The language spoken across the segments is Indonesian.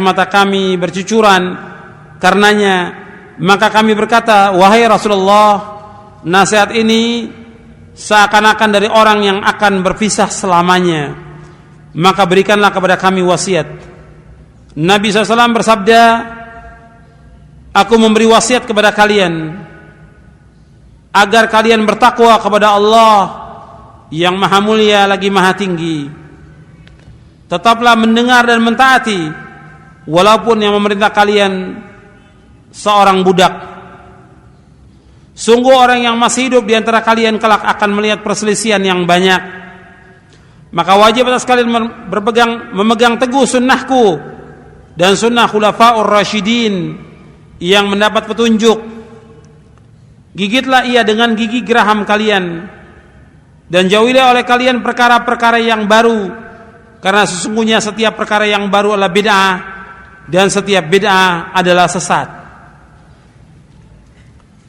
mata kami bercucuran karenanya, maka kami berkata, wahai Rasulullah, nasihat ini seakan-akan dari orang yang akan berpisah selamanya, maka berikanlah kepada kami wasiat. Nabi SAW bersabda, aku memberi wasiat kepada kalian agar kalian bertakwa kepada Allah yang maha mulia lagi maha tinggi. Tetaplah mendengar dan mentaati walaupun yang memerintah kalian seorang budak. Sungguh orang yang masih hidup di antara kalian kelak akan melihat perselisihan yang banyak. Maka wajib atas kalian memegang teguh sunnahku dan sunnah khulafaur rasyidin yang mendapat petunjuk. Gigitlah ia dengan gigi geraham kalian dan jauhilah oleh kalian perkara-perkara yang baru, karena sesungguhnya setiap perkara yang baru adalah bid'ah dan setiap bid'ah adalah sesat.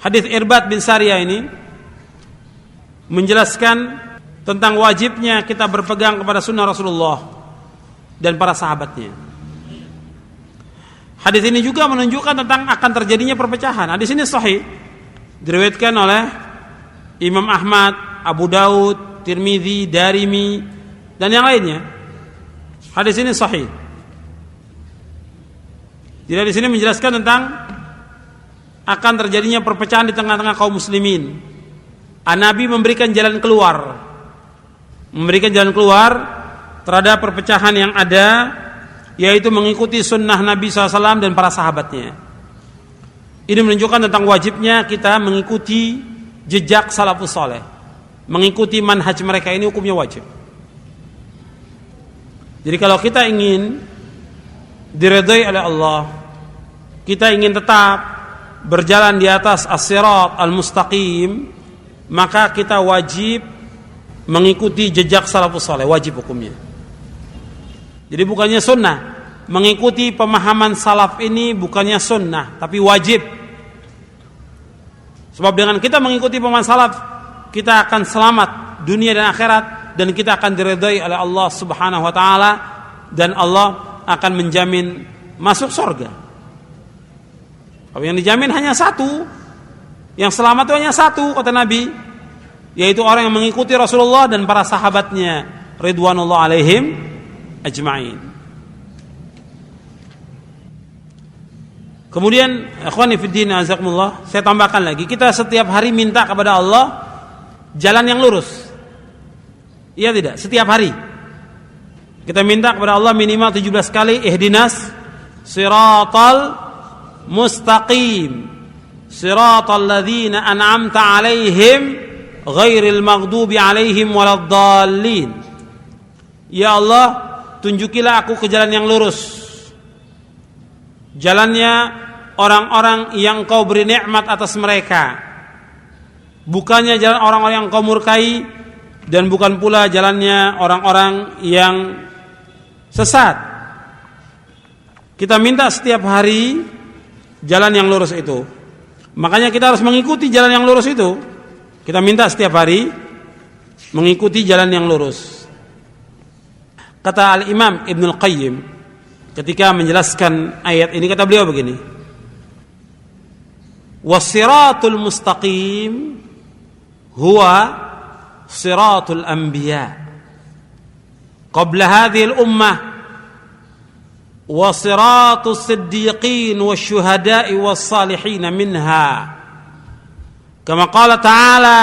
Hadis Irbad bin Sariyah ini menjelaskan tentang wajibnya kita berpegang kepada sunnah Rasulullah dan para sahabatnya. Hadis ini juga menunjukkan tentang akan terjadinya perpecahan. Hadis ini sahih, diriwayatkan oleh Imam Ahmad, Abu Daud, Tirmidzi, Darimi dan yang lainnya. Hadis ini sahih. Jadi di sini menjelaskan tentang akan terjadinya perpecahan di tengah-tengah kaum muslimin. Nabi memberikan jalan keluar terhadap perpecahan yang ada, yaitu mengikuti sunnah Nabi SAW dan para sahabatnya. Ini menunjukkan tentang wajibnya kita mengikuti jejak salafus saleh, mengikuti manhaj mereka. Ini hukumnya wajib. Jadi kalau kita ingin diridhai oleh Allah, kita ingin tetap berjalan di atas as-sirat al-mustaqim, maka kita wajib mengikuti jejak salafus saleh, wajib hukumnya. Jadi bukannya sunnah, mengikuti pemahaman salaf ini bukannya sunnah, tapi wajib. Sebab dengan kita mengikuti pemahaman salaf, kita akan selamat dunia dan akhirat, dan kita akan diridhai oleh Allah Subhanahu wa taala, dan Allah akan menjamin masuk surga. Kalau yang dijamin hanya satu, yang selamat itu hanya satu, kata Nabi, yaitu orang yang mengikuti Rasulullah dan para sahabatnya ridwanullah alaihim ajma'in. Kemudian ikhwani fiddin azakumullah, saya tambahkan lagi, kita setiap hari minta kepada Allah jalan yang lurus. Iya tidak? Setiap hari kita minta kepada Allah minimal 17 kali, ihdinas siratal mustaqim siratal ladzina an'amta alaihim ghairil maghdubi alaihim waladdallin. Ya Allah, tunjukilah aku ke jalan yang lurus, jalannya orang-orang yang kau beri nikmat atas mereka, bukannya jalan orang-orang yang kau murkai, dan bukan pula jalannya orang-orang yang sesat. Kita minta setiap hari jalan yang lurus itu. Makanya kita harus mengikuti jalan yang lurus itu. Kita minta setiap hari mengikuti jalan yang lurus. Kata Al-Imam Ibnul Qayyim ketika menjelaskan ayat ini, kata beliau begini: was-siratul mustaqim huwa siratul anbiya qabla hadhihi al-ummah wa siratus siddiqin wasyuhada'i was-salihin minha, kama qala ta'ala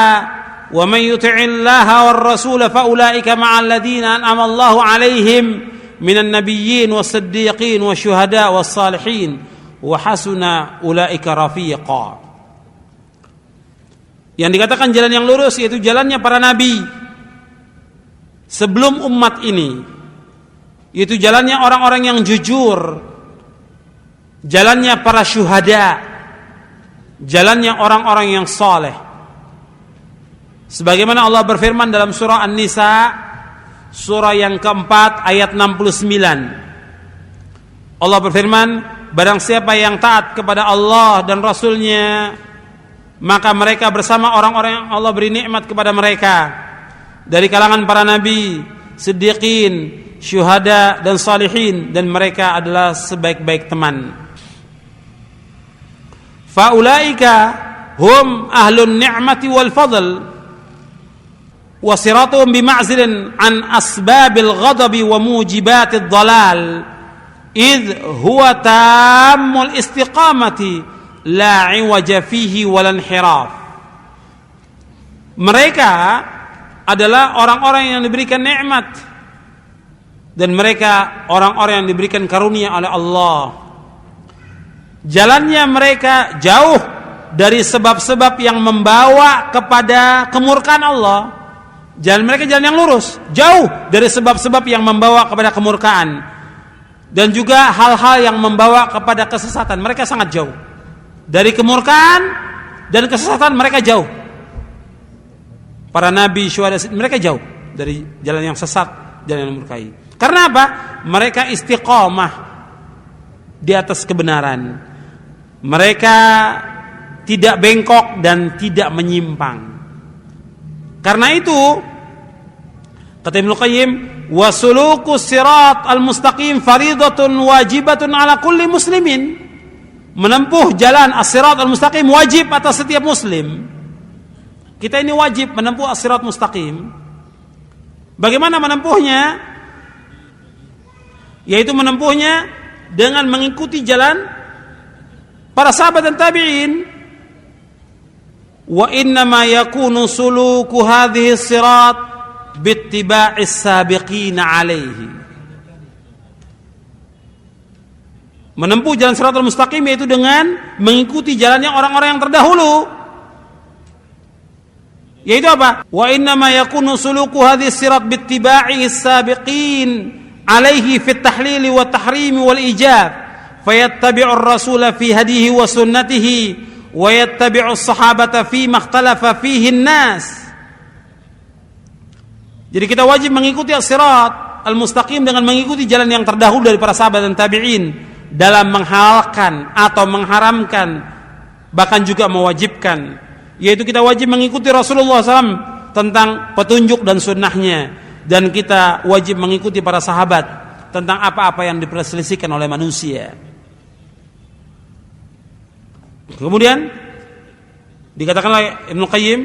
wa man yuti'illaha war-rasul fa ulaika ma'al ladzina an'ama Allahu 'alaihim minan nabiyyin was-siddiqin wasyuhada'i was-salihin wa hasuna ulaika rafiqa. Yang dikatakan jalan yang lurus yaitu jalannya para nabi sebelum umat ini, yaitu jalannya orang-orang yang jujur, jalannya para syuhada, jalannya orang-orang yang saleh. Sebagaimana Allah berfirman dalam surah An-Nisa, surah yang keempat ayat 69. Allah berfirman, barang siapa yang taat kepada Allah dan Rasulnya, maka mereka bersama orang-orang yang Allah beri nikmat kepada mereka dari kalangan para nabi, siddiqin, syuhada dan salihin, dan mereka adalah sebaik-baik teman. Faulaika hum ahlun ni'mati wal fadl wa siratuhum bima'zilin an asbabil ghadabi wa mujibatid dhalal idh huwa tammul istiqamati la iwaja fihi wal inhiraf. Mereka adalah orang-orang yang diberikan nikmat, dan mereka orang-orang yang diberikan karunia oleh Allah. Jalannya mereka jauh dari sebab-sebab yang membawa kepada kemurkaan Allah. Jalan mereka jalan yang lurus, jauh dari sebab-sebab yang membawa kepada kemurkaan, dan juga hal-hal yang membawa kepada kesesatan. Mereka sangat jauh dari kemurkaan dan kesesatan. Mereka jauh. Para nabi, syuhada, mereka jauh dari jalan yang sesat, jalan yang murkai. Karena apa? Mereka istiqomah di atas kebenaran. Mereka tidak bengkok dan tidak menyimpang. Karena itu kata Ibnu Qayyim, wa sulukus sirat al-mustaqim faridatun wajibatun ala kulli muslimin. Menempuh jalan as-sirat al-mustaqim wajib atas setiap muslim. Kita ini wajib menempuh as-sirat mustaqim. Bagaimana menempuhnya? Yaitu menempuhnya dengan mengikuti jalan para sahabat dan tabi'in. Wa innama yakunu suluku hadhihi sirat bittiba'is sabiqina alaihi. Menempuh jalan siratal mustaqim yaitu dengan mengikuti jalannya orang-orang yang terdahulu. Yaitu apa? Wa innama yakunu suluku hadhihi sirat bittiba'is sabiqin alaihi fit tahlili wat tahrimi wal ijab. Fayattabi'ur rasula fi hadihi wa sunnatihi wa yattabi'us sahabata fi makhtalafa fihi an-nas. Jadi kita wajib mengikuti as-sirat al-mustaqim dengan mengikuti jalan yang terdahulu dari para sahabat dan tabi'in dalam menghalalkan atau mengharamkan, bahkan juga mewajibkan. Yaitu kita wajib mengikuti Rasulullah SAW tentang petunjuk dan sunnahnya, dan kita wajib mengikuti para sahabat tentang apa-apa yang diperselisihkan oleh manusia. Kemudian dikatakan oleh Ibnu Qayyim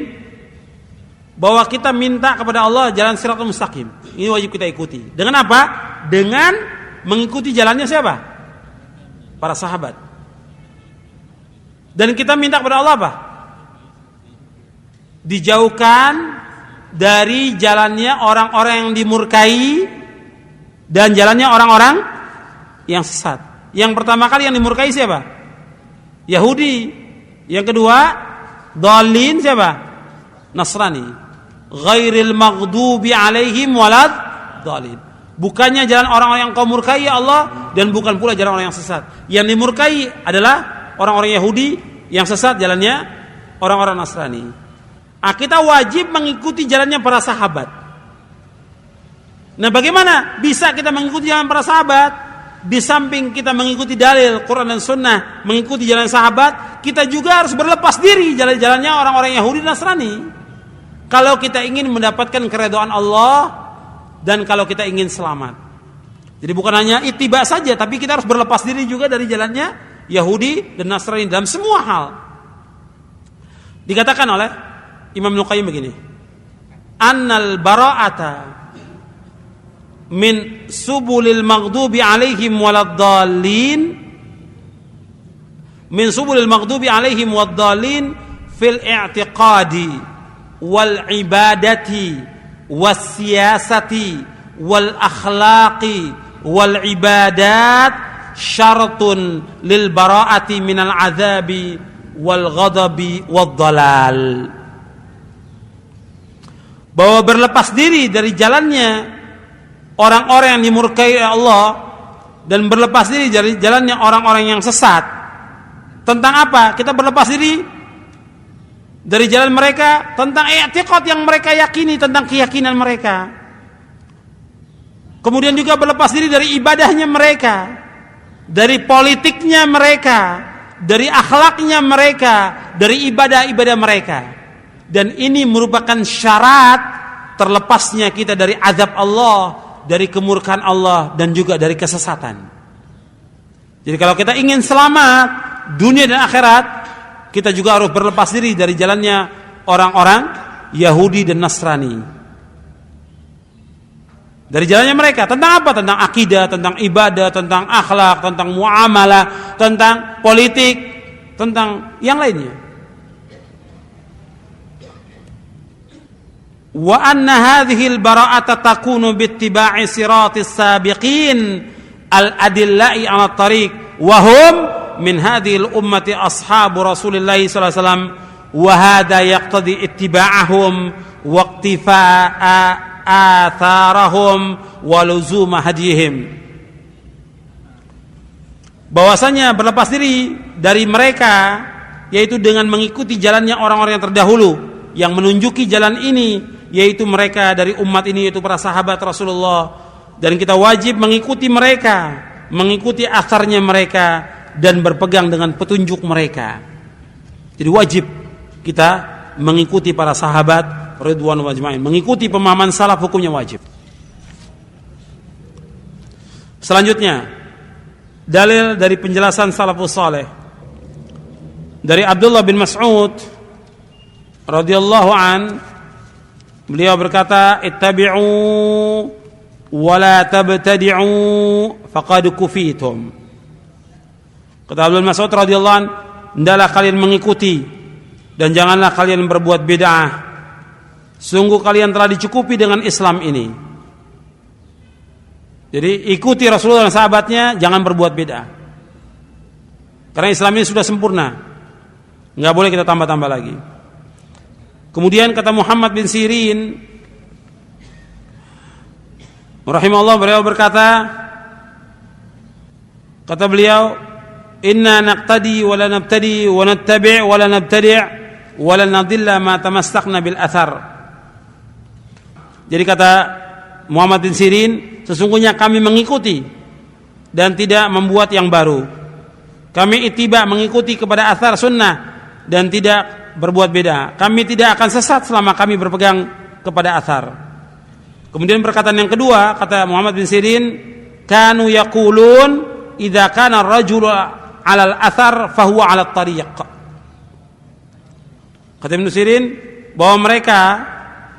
bahwa kita minta kepada Allah jalan siratal mustaqim. Ini wajib kita ikuti. Dengan apa? Dengan mengikuti jalannya siapa? Para sahabat. Dan kita minta kepada Allah apa? Dijauhkan dari jalannya orang-orang yang dimurkai dan jalannya orang-orang yang sesat. Yang pertama kali yang dimurkai siapa? Yahudi. Yang kedua, dhalin siapa? Nasrani. Ghairil maghdubi alaihim walad dhalin. Bukannya jalan orang-orang yang kau murkai ya Allah, dan bukan pula jalan orang yang sesat. Yang dimurkai adalah orang-orang Yahudi, yang sesat jalannya orang-orang Nasrani. Kita wajib mengikuti jalannya para sahabat. Nah, bagaimana bisa kita mengikuti jalan para sahabat? Di samping kita mengikuti dalil Quran dan Sunnah, mengikuti jalan sahabat, kita juga harus berlepas diri jalan-jalannya orang-orang Yahudi dan Nasrani. Kalau kita ingin mendapatkan keridhaan Allah dan kalau kita ingin selamat. Jadi bukan hanya ittiba saja, tapi kita harus berlepas diri juga dari jalannya Yahudi dan Nasrani dalam semua hal. Dikatakan oleh Imam Ibnu Qayyim begini, annal bara'ata min subulil maghdubi alaihim waladdallin, min subulil maghdubi alaihim waladdallin fil i'tiqadi wal ibadati was siyasati wal akhlaqi wal ibadat syaratun lil bara'ati minal azabi wal ghadabi wad dhalal. Bahwa berlepas diri dari jalannya orang-orang yang dimurkai Allah dan berlepas diri dari jalannya orang-orang yang sesat. Tentang apa? Kita berlepas diri dari jalan mereka tentang i'tiqad yang mereka yakini, tentang keyakinan mereka. Kemudian juga berlepas diri dari ibadahnya mereka, dari politiknya mereka, dari akhlaknya mereka, dari ibadah-ibadah mereka. Dan ini merupakan syarat terlepasnya kita dari azab Allah dari kemurkaan Allah dan juga dari kesesatan. Jadi kalau kita ingin selamat dunia dan akhirat, kita juga harus berlepas diri dari jalannya orang-orang Yahudi dan Nasrani. Dari jalannya mereka tentang apa? Tentang akidah, tentang ibadah, tentang akhlak, tentang muamalah, tentang politik, tentang yang lainnya. Wa anna hadhihi al-bara'ata takunu bittiba'i siratis sabiqin al-adilla'i 'ala at-tariq wa hum min hadhihi al-ummati ashabu Rasulillah sallallahu alaihi wasallam wa hadha yaqtadi ittiba'ahum wa iqtifa'a atharahum wa luzuma hadihim. Bahwasanya berlepas diri dari mereka yaitu dengan mengikuti jalannya orang-orang yang terdahulu yang menunjuki jalan ini, yaitu mereka dari umat ini, yaitu para sahabat Rasulullah, dan kita wajib mengikuti mereka, mengikuti asarnya mereka dan berpegang dengan petunjuk mereka. Jadi wajib kita mengikuti para sahabat radhiyallahu ajma'in, mengikuti pemahaman salaf, hukumnya wajib. Selanjutnya dalil dari penjelasan salafus saleh dari Abdullah bin Mas'ud radhiyallahu an, beliau berkata, ittabi'u wa la tabtadi'u faqad kufitum. Kata Abdullah bin Mas'ud radhiyallahu an, hendaklah kalian mengikuti dan janganlah kalian berbuat bid'ah. Sungguh kalian telah dicukupi dengan Islam ini. Jadi ikuti Rasulullah dan sahabatnya, jangan berbuat bid'ah. Karena Islam ini sudah sempurna, nggak boleh kita tambah-tambah lagi. Kemudian kata Muhammad bin Sirin rahimahullah, beliau berkata, kata beliau, inna naqtadi wa la nabtadi wa nattabi' wa la nabtadi' wa la nadilla ma tamassakna bil athar. Jadi kata Muhammad bin Sirin, sesungguhnya kami mengikuti dan tidak membuat yang baru. Kami ittiba, mengikuti kepada athar sunnah dan tidak berbuat beda. Kami tidak akan sesat selama kami berpegang kepada athar. Kemudian perkataan yang kedua, kata Muhammad bin Sirin, kanu yaqulun idza kana ar-rajulu 'ala al-athar fahuwa 'ala at-tariq. Kata Ibnu Sirin bahwa mereka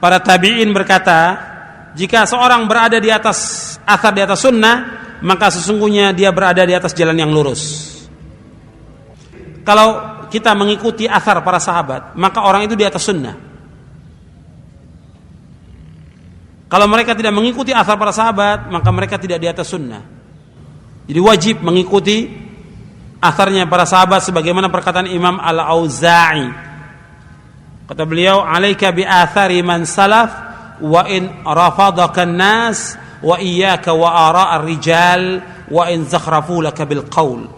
para tabi'in berkata, jika seorang berada di atas athar, di atas sunnah, maka sesungguhnya dia berada di atas jalan yang lurus. Kalau kita mengikuti athar para sahabat, maka orang itu di atas sunnah. Kalau mereka tidak mengikuti athar para sahabat, maka mereka tidak di atas sunnah. Jadi wajib mengikuti atharnya para sahabat, sebagaimana perkataan Imam Al-Auza'i. Kata beliau, alaika bi athari man salaf wa in rafadaka an-nas wa iyyaka wa ara' ar-rijal wa in zakhrafu laka bil qaul.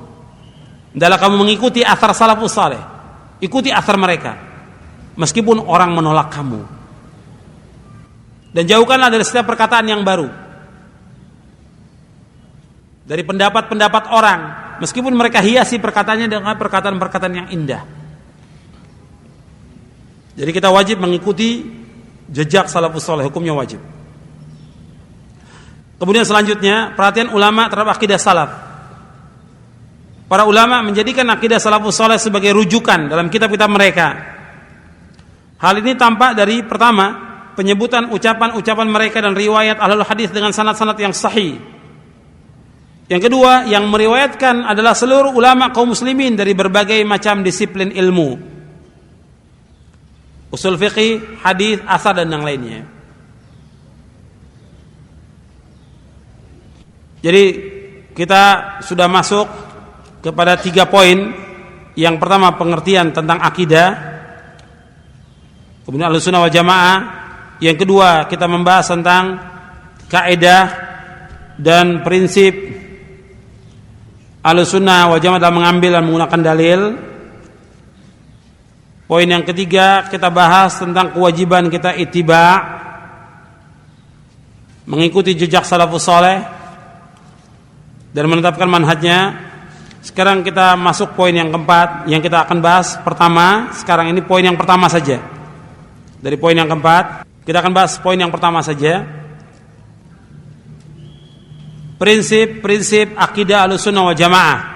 Hendaklah kamu mengikuti athar salafus saleh, ikuti athar mereka meskipun orang menolak kamu, dan jauhkanlah dari setiap perkataan yang baru, dari pendapat-pendapat orang, meskipun mereka hiasi perkataannya dengan perkataan-perkataan yang indah. Jadi kita wajib mengikuti jejak salafus saleh, hukumnya wajib. Kemudian selanjutnya, perhatian ulama terhadap akidah salaf. Para ulama menjadikan akidah salafus saleh sebagai rujukan dalam kitab-kitab mereka. Hal ini tampak dari, pertama, penyebutan ucapan-ucapan mereka dan riwayat ahlul hadis dengan sanad-sanad yang sahih. Yang kedua, yang meriwayatkan adalah seluruh ulama kaum muslimin dari berbagai macam disiplin ilmu, usul fiqih, hadis, asar, dan yang lainnya. Jadi kita sudah masuk kepada 3 poin. Yang pertama, pengertian tentang akidah, kemudian Ahlussunnah wal Jamaah. Yang kedua, kita membahas tentang kaidah dan prinsip Ahlussunnah wal Jamaah dalam mengambil dan menggunakan dalil. Poin yang ketiga, kita bahas tentang kewajiban kita ittiba', mengikuti jejak salafus saleh dan menetapkan manhajnya. Sekarang kita masuk poin yang keempat yang kita akan bahas. Pertama, sekarang ini poin yang pertama saja. Dari poin yang keempat, kita akan bahas poin yang pertama saja. prinsip-prinsip akidah Ahlussunnah wal Jamaah.